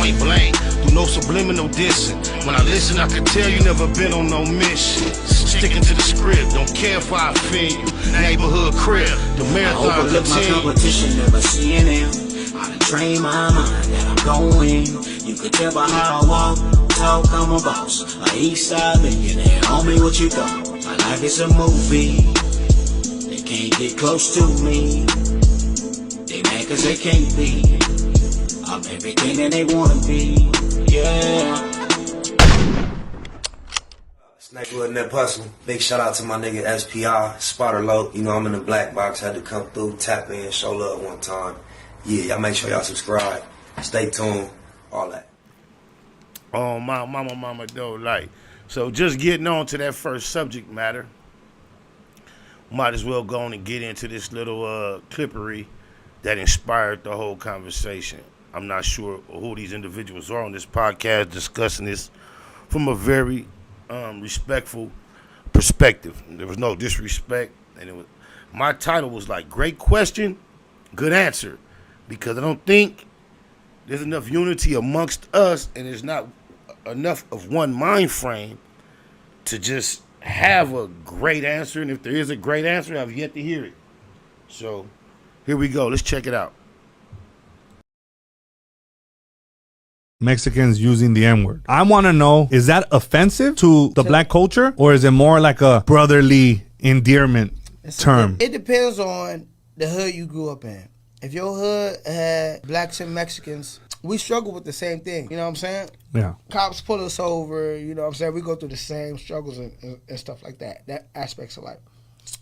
point blank, through no subliminal dissing. When I listen, I can tell you never been on no mission. Sticking to the script, don't care if I offend you. Neighborhood crib, the marathon I overlook my competition, never seeing them. I done train my mind that I'm going. You could tell by how I walk, talk, I'm a boss. A east side millionaire, homie, what you thought? My life is a movie. They can't get close to me. They mad cause they can't be. I'm everything that they wanna be. Yeah. Snakewood and that hustle. Big shout out to my nigga SPI, Spotter LOC. You know I'm in the black box, had to come through, tap in, show love one time. Yeah, y'all make sure y'all subscribe. Stay tuned, all that. Oh, my mama, though, like. So just getting on to that first subject matter, might as well go on and get into this little clippery that inspired the whole conversation. I'm not sure who these individuals are on this podcast discussing this from a very respectful perspective. There was no disrespect, and it was, my title was like, great question, good answer, because I don't think there's enough unity amongst us, and there's not enough of one mind frame to just have a great answer. And if there is a great answer, I've yet to hear it. So here we go. Let's check it out. Mexicans using the N-word. I want to know, is that offensive to the black culture, or is it more like a brotherly endearment term? It depends on the hood you grew up in. If your hood had blacks and Mexicans, we struggle with the same thing. You know what I'm saying? Yeah. Cops pull us over. You know what I'm saying? We go through the same struggles and stuff like that. That aspects of life.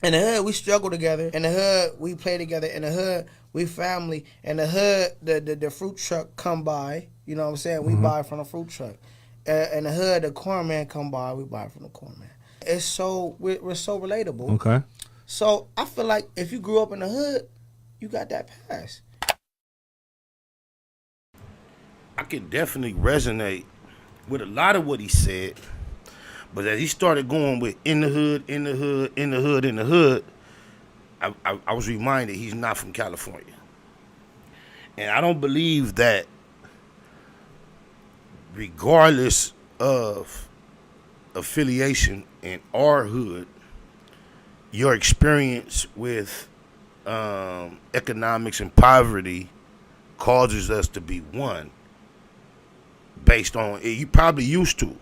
In the hood, we struggle together. In the hood, we play together. In the hood, we family. In the hood, the fruit truck come by. You know what I'm saying? We buy from the fruit truck. In the hood, the corn man come by. We buy from the corn man. It's so we're so relatable. Okay. So I feel like if you grew up in the hood, you got that pass. I can definitely resonate with a lot of what he said, but as he started going with in the hood, in the hood, in the hood, in the hood, I was reminded he's not from California. And I don't believe that regardless of affiliation in our hood, your experience with economics and poverty causes us to be one based on it. You probably used to.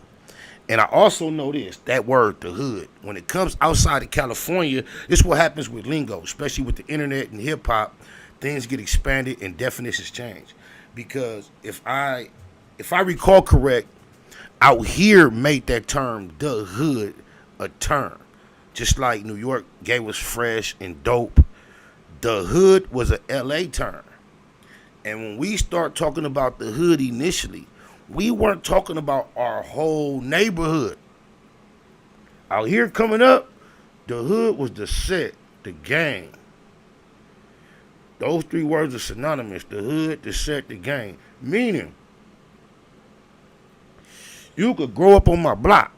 And I also know this, that word, the hood, when it comes outside of California, this is what happens with lingo, especially with the internet and hip hop. Things get expanded and definitions change. Because if I recall correct, out here made that term, the hood, a term. Just like New York gave us fresh and dope, the hood was a LA term. And when we start talking about the hood initially, we weren't talking about our whole neighborhood. Out here coming up, the hood was the set, the gang. Those three words are synonymous, the hood, the set, the gang. Meaning, you could grow up on my block,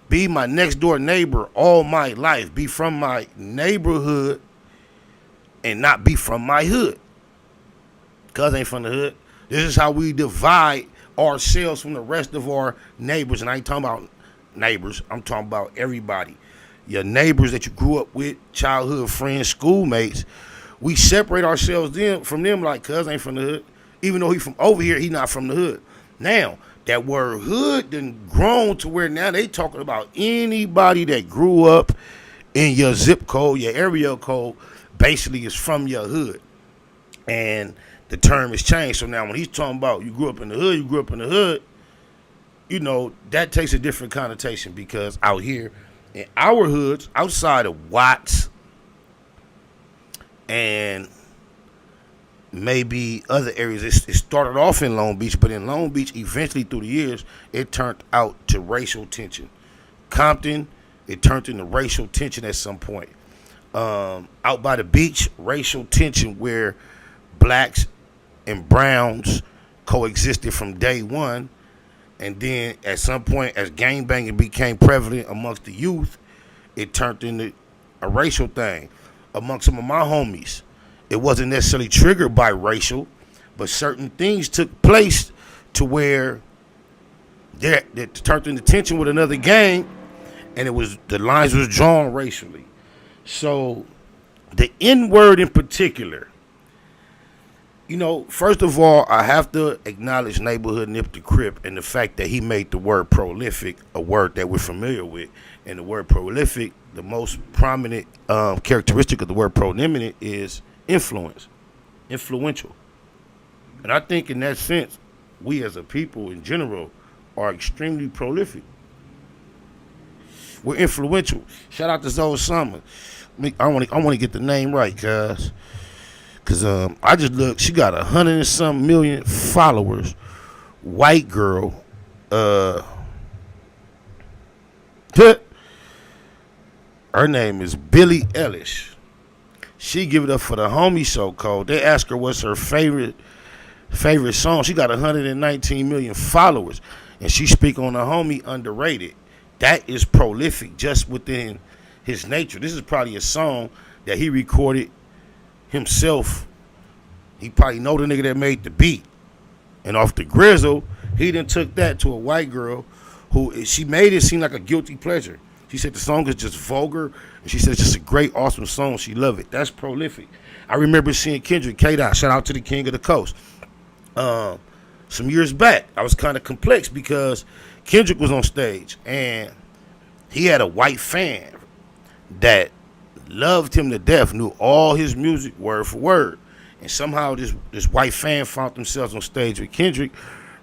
be my next door neighbor all my life, be from my neighborhood, and not be from my hood. Cuz ain't from the hood. This is how we divide ourselves from the rest of our neighbors. And I ain't talking about neighbors, I'm talking about everybody. Your neighbors that you grew up with, childhood friends, schoolmates. We separate ourselves from them like cuz ain't from the hood. Even though he from over here, he not from the hood. Now, that word hood done grown to where now they talking about anybody that grew up in your zip code, your area code, basically is from your hood. And the term has changed. So now when he's talking about you grew up in the hood, you grew up in the hood, you know, that takes a different connotation because out here in our hoods, outside of Watts and maybe other areas, it started off in Long Beach, but in Long Beach, eventually through the years, it turned out to racial tension. Compton, it turned into racial tension at some point. Out by the beach, racial tension where blacks and browns coexisted from day one, and then at some point, as gangbanging became prevalent amongst the youth, it turned into a racial thing. Amongst some of my homies, it wasn't necessarily triggered by racial, but certain things took place to where they turned into tension with another gang, and the lines was drawn racially. So the N word in particular, first of all, I have to acknowledge Neighborhood Nip the Crip and the fact that he made the word prolific a word that we're familiar with. And the word prolific, the most prominent characteristic of the word prominent is influential. And I think in that sense, we as a people in general are extremely prolific. We're influential. Shout out to Zoe Summer. I want to get the name right, cuz I just looked. She got 100 and some million followers. White girl. Her name is Billie Eilish. She give it up for the homie so called. They ask her what's her favorite song. She got 119 million followers, and she speak on the homie Underrated. That is prolific just within his nature. This is probably a song that he recorded himself. He probably know the nigga that made the beat. And off the grizzle, he then took that to a white girl who she made it seem like a guilty pleasure. She said the song is just vulgar, and she said it's just a great, awesome song. She loved it. That's prolific. I remember seeing Kendrick, K-Dot, shout out to the King of the Coast. Some years back, I was kind of complex because Kendrick was on stage, and he had a white fan that loved him to death, knew all his music word for word. And somehow this white fan found themselves on stage with Kendrick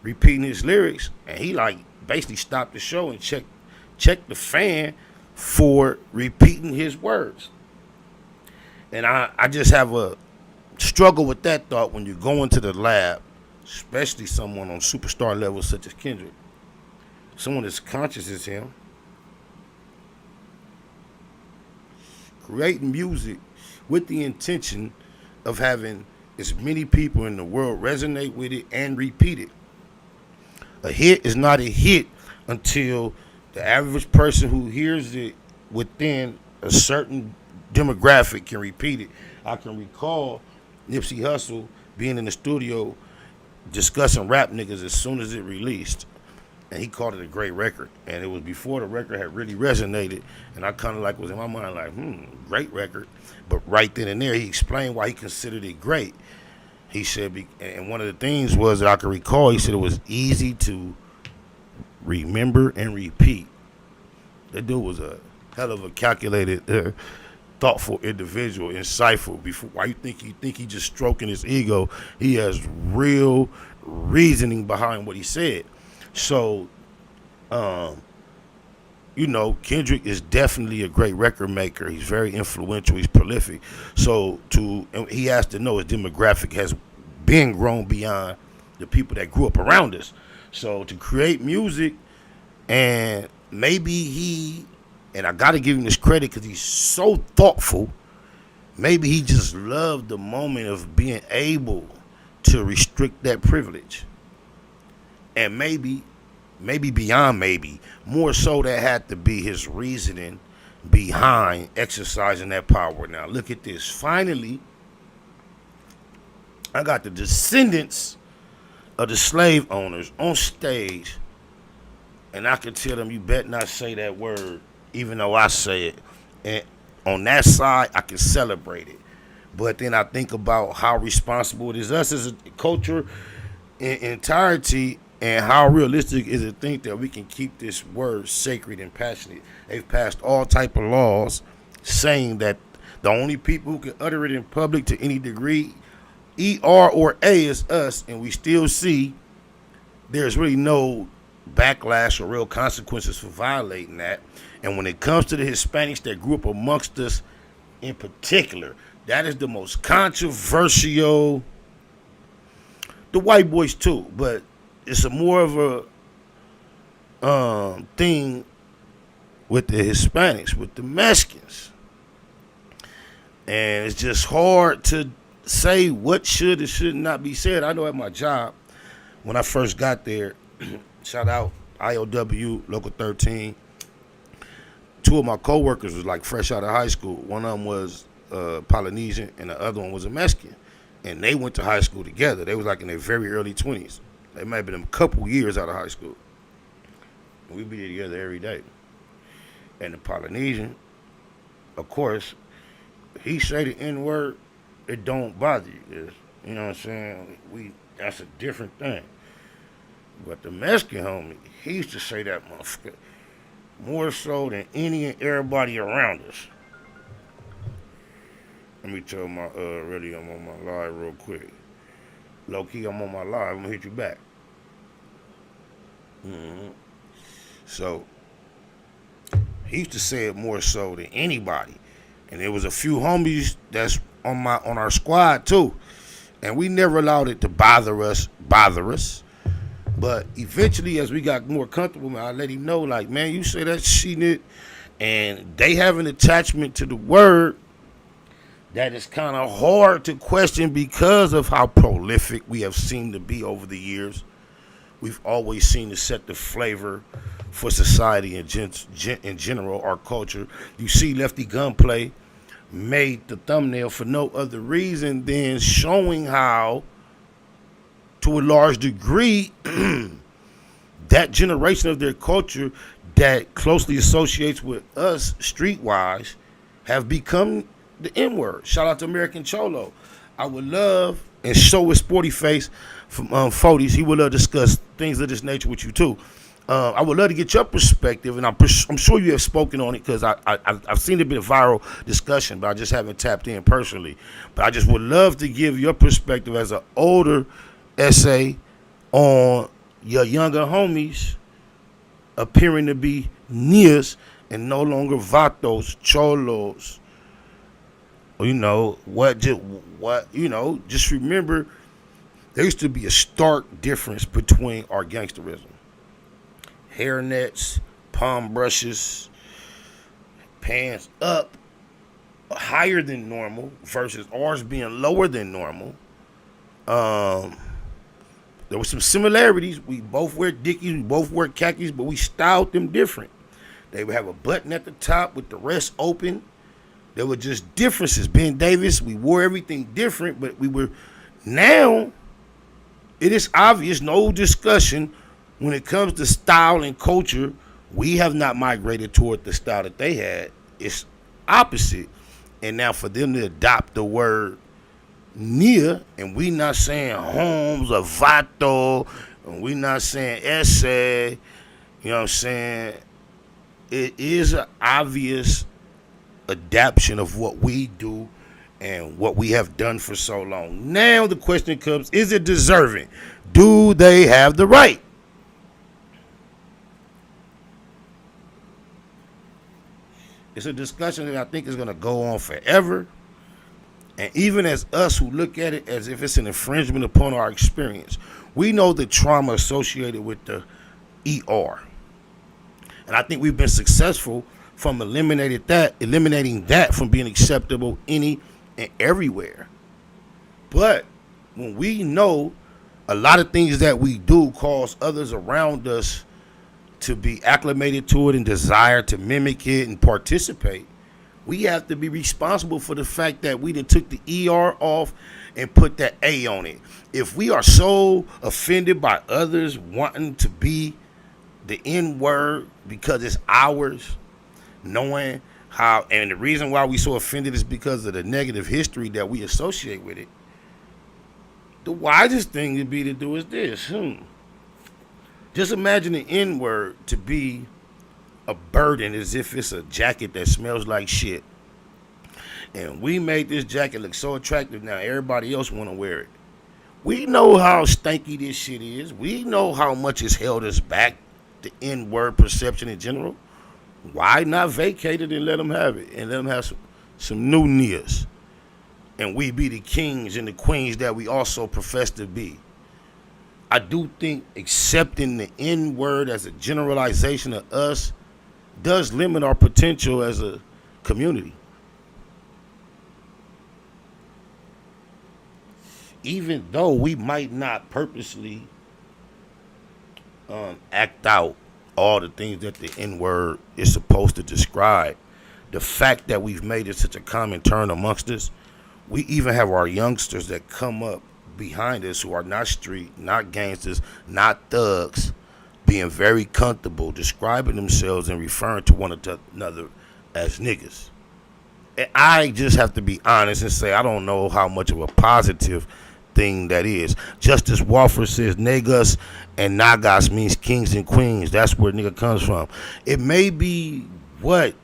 repeating his lyrics, and he basically stopped the show and checked the fan for repeating his words. And I just have a struggle with that thought when you go into the lab, especially someone on superstar levels such as Kendrick, someone as conscious as him, creating music with the intention of having as many people in the world resonate with it and repeat it. A hit is not a hit until the average person who hears it within a certain demographic can repeat it. I can recall Nipsey Hussle being in the studio discussing rap niggas as soon as it released. And he called it a great record. And it was before the record had really resonated. And I kind of was in my mind great record. But right then and there, he explained why he considered it great. He said, and one of the things was that I can recall, he said it was easy to remember and repeat. That dude was a hell of a calculated, thoughtful individual, insightful. Why you think he just stroking his ego? He has real reasoning behind what he said. So, Kendrick is definitely a great record maker. He's very influential. He's prolific. So he has to know his demographic has been grown beyond the people that grew up around us. So to create music, and maybe and I got to give him this credit because he's so thoughtful, maybe he just loved the moment of being able to restrict that privilege. And maybe beyond maybe, more so that had to be his reasoning behind exercising that power. Now look at this. Finally, I got the descendants of the slave owners on stage, and I can tell them, you better not say that word, even though I say it. And on that side, I can celebrate it. But then I think about how responsible it is us as a culture in entirety, and how realistic is it to think that we can keep this word sacred and passionate. They've passed all type of laws saying that the only people who can utter it in public to any degree, ER or A, is us, and we still see there's really no backlash or real consequences for violating that. And when it comes to the Hispanics that grew up amongst us in particular, that is the most controversial. The white boys too, but it's a more of a thing with the Hispanics, with the Mexicans. And it's just hard to say what should and should not be said. I know at my job, when I first got there, shout out IOW, Local 13, two of my coworkers was fresh out of high school. One of them was Polynesian, and the other one was a Mexican. And they went to high school together. They was in their very early 20s. They might have been a couple years out of high school. We be together every day. And the Polynesian, of course, he say the N-word, it don't bother you. You know what I'm saying? That's a different thing. But the Mexican homie, he used to say that motherfucker more so than any and everybody around us. Let me tell my really I'm on my live real quick. LOC, I'm on my live. I'm gonna hit you back. So he used to say it more so than anybody, and there was a few homies that's on our squad too, and we never allowed it to bother us. But eventually, as we got more comfortable, I let him know, like, man, you say that shit, and they have an attachment to the word that is kind of hard to question because of how prolific we have seemed to be over the years. We've always seen to set the flavor for society in general, our culture. You see Lefty Gunplay made the thumbnail for no other reason than showing how, to a large degree, that generation of their culture that closely associates with us streetwise have become the N-word. Shout out to American Cholo. I would love, and so with Sporty Face from 40s, he would love to discuss things of this nature with you too. I would love to get your perspective, and I'm sure you have spoken on it because I've seen it be a viral discussion, but I just haven't tapped in personally. But I just would love to give your perspective as an older essay on your younger homies appearing to be Nias and no longer Vatos, Cholos. You know, just remember there used to be a stark difference between our gangsterism. Hairnets, palm brushes, pants up higher than normal versus ours being lower than normal. There were some similarities. We both wear Dickies, we both wear khakis, but we styled them different. They would have a button at the top with the rest open. There were just differences. Ben Davis, we wore everything different, but now it is obvious, no discussion, when it comes to style and culture, we have not migrated toward the style that they had. It's opposite. And now for them to adopt the word Nia, and we not saying Holmes or Vato, and we not saying Essay, you know what I'm saying? It is an obvious adaptation of what we do and what we have done for so long. Now the question comes, is it deserving? Do they have the right? It's a discussion that I think is going to go on forever. And even as us who look at it as if it's an infringement upon our experience, we know the trauma associated with the ER. And I think we've been successful from eliminating that from being acceptable any and everywhere. But when we know a lot of things that we do cause others around us to be acclimated to it and desire to mimic it and participate, we have to be responsible for the fact that we done took the ER off and put that A on it. If we are so offended by others wanting to be the N-word because it's ours, knowing how, and the reason why we so offended is because of the negative history that we associate with it, the wisest thing to be to do is this. Just imagine the N-word to be a burden as if it's a jacket that smells like shit. And we made this jacket look so attractive now everybody else want to wear it. We know how stanky this shit is. We know how much it's held us back, the N-word perception in general. Why not vacate it and let them have it and let them have some new Nias? And we be the kings and the queens that we also profess to be. I do think accepting the N-word as a generalization of us does limit our potential as a community. Even though we might not purposely act out all the things that the N-word is supposed to describe, the fact that we've made it such a common term amongst us, we even have our youngsters that come up behind us who are not street, not gangsters, not thugs, being very comfortable describing themselves and referring to one another as niggas. And I just have to be honest and say I don't know how much of a positive thing that is. Justice Walford says niggas and nagas means kings and queens. That's where nigga comes from. It may be what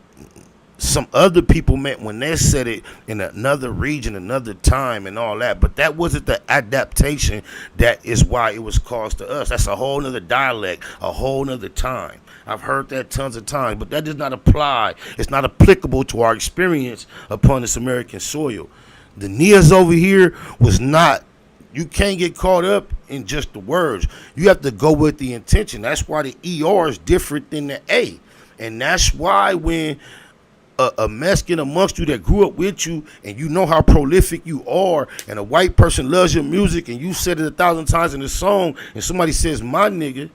some other people meant when they said it in another region, another time, and all that. But that wasn't the adaptation that is why it was caused to us. That's a whole nother dialect, a whole nother time. I've heard that tons of times, but that does not apply. It's not applicable to our experience upon this American soil. The Nias over here was not. You can't get caught up in just the words. You have to go with the intention. That's why the ER is different than the A. And that's why when a Mexican amongst you that grew up with you and you know how prolific you are and a white person loves your music and you said it 1,000 times in the song and somebody says my nigga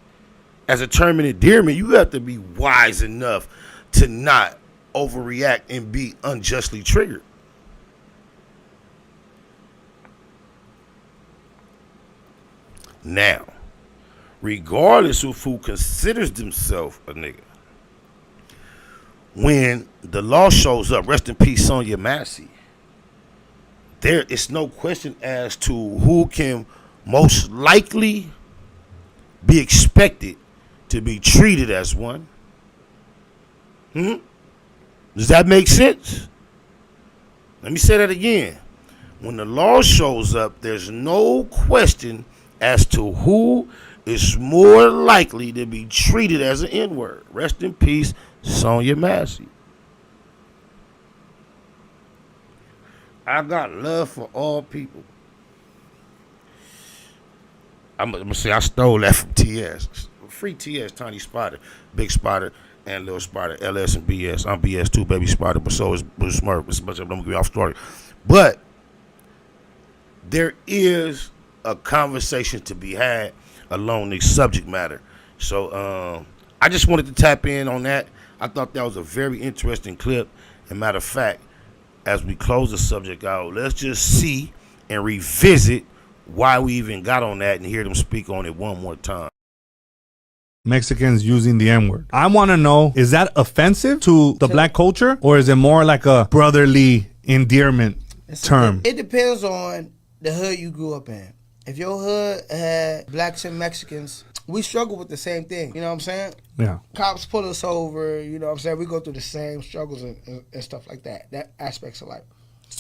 as a term of endearment, you have to be wise enough to not overreact and be unjustly triggered. Now, regardless of who considers themselves a nigga, when the law shows up, rest in peace, Sonya Massey, there is no question as to who can most likely be expected to be treated as one. Does that make sense? Let me say that again. When the law shows up, there's no question as to who is more likely to be treated as an N-word. Rest in peace, Sonya Massey. I got love for all people. I'm gonna say I stole that from TS. Free TS, Tiny Spider, Big Spider, and Little Spider, LS and BS. I'm BS too, Baby Spider, but so is Blue Smurf. It's a bunch of them. I'm gonna get off story. But there is a conversation to be had along this subject matter. So I just wanted to tap in on that. I thought that was a very interesting clip. And matter of fact, as we close the subject out, let's just see and revisit why we even got on that and hear them speak on it one more time. Mexicans using the N-word. I want to know, is that offensive to the black culture, or is it more like a brotherly endearment term? It depends on the hood you grew up in. If your hood had blacks and Mexicans, we struggle with the same thing. You know what I'm saying? Yeah. Cops pull us over. You know what I'm saying? We go through the same struggles and stuff like that. That aspects of life.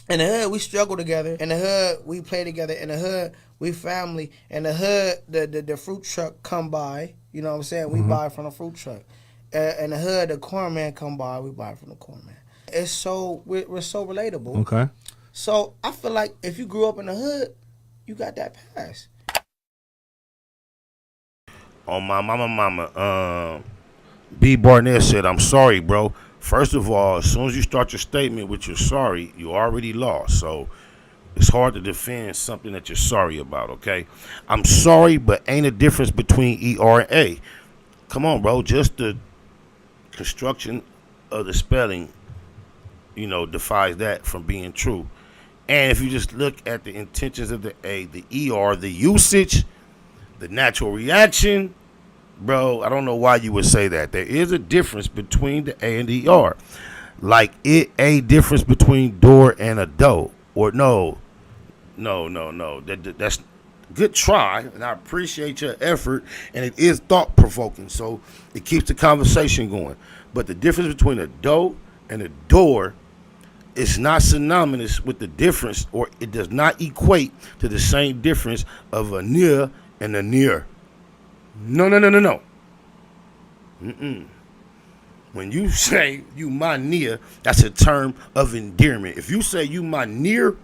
In the hood, we struggle together. In the hood, we play together. In the hood, we family. In the hood, the fruit truck come by. You know what I'm saying? We buy from the fruit truck. In the hood, the corn man come by. We buy from the corn man. It's so we're so relatable. Okay. So I feel like if you grew up in the hood, you got that pass. On my mama, B. Barnett said, I'm sorry, bro. First of all, as soon as you start your statement with you're sorry, you already lost. So it's hard to defend something that you're sorry about, okay? I'm sorry, but ain't a difference between ER and A. Come on, bro. Just the construction of the spelling, defies that from being true. And if you just look at the intentions of the A, the ER, the usage, the natural reaction, bro, I don't know why you would say that. There is a difference between the A and the ER. Like a difference between door and a doe. Or no. That's good try, and I appreciate your effort, and it is thought-provoking, so it keeps the conversation going. But the difference between a doe and a door is not synonymous with the difference, or it does not equate to the same difference of a near and a near. No. When you say you my near, that's a term of endearment. If you say you my near,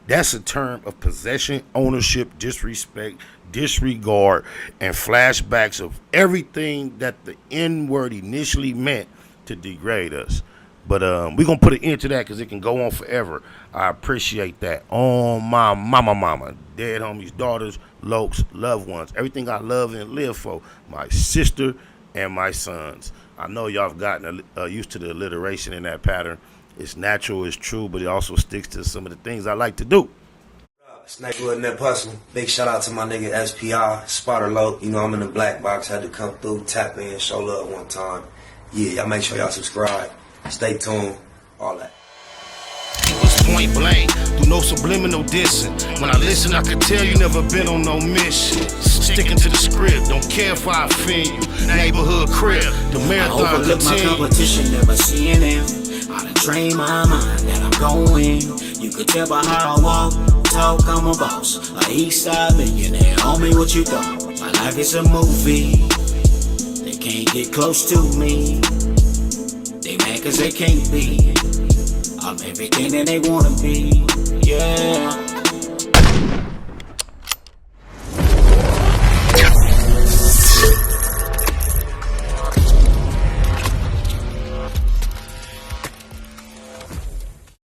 that's a term of possession, ownership, disrespect, disregard, and flashbacks of everything that the N-word initially meant to degrade us. But we're going to put an end to that because it can go on forever. I appreciate that. On my mama, dead homies, daughters, LOCs, loved ones, everything I love and live for, my sister and my sons. I know y'all have gotten used to the alliteration in that pattern. It's natural, it's true, but it also sticks to some of the things I like to do. Snakewood and that hustle. Big shout out to my nigga SPI, Spotter LOC. You know, I'm in the black box. Had to come through, tap in, show love one time. Yeah, y'all make sure y'all subscribe. Stay tuned. All that. It was point blank, through no subliminal dissing. When I listen, I could tell you never been on no mission. Sticking to the script, don't care if I offend you. Neighborhood crib, the I marathon overlook my continue. competition, never seeing them. I done trained my mind that I'm going. You could tell by how I walk, talk, I'm a boss. A east side millionaire, homie, what you thought? My life is a movie. They can't get close to me. They mad cause they can't be. I'm everything that they wanna be. Yeah.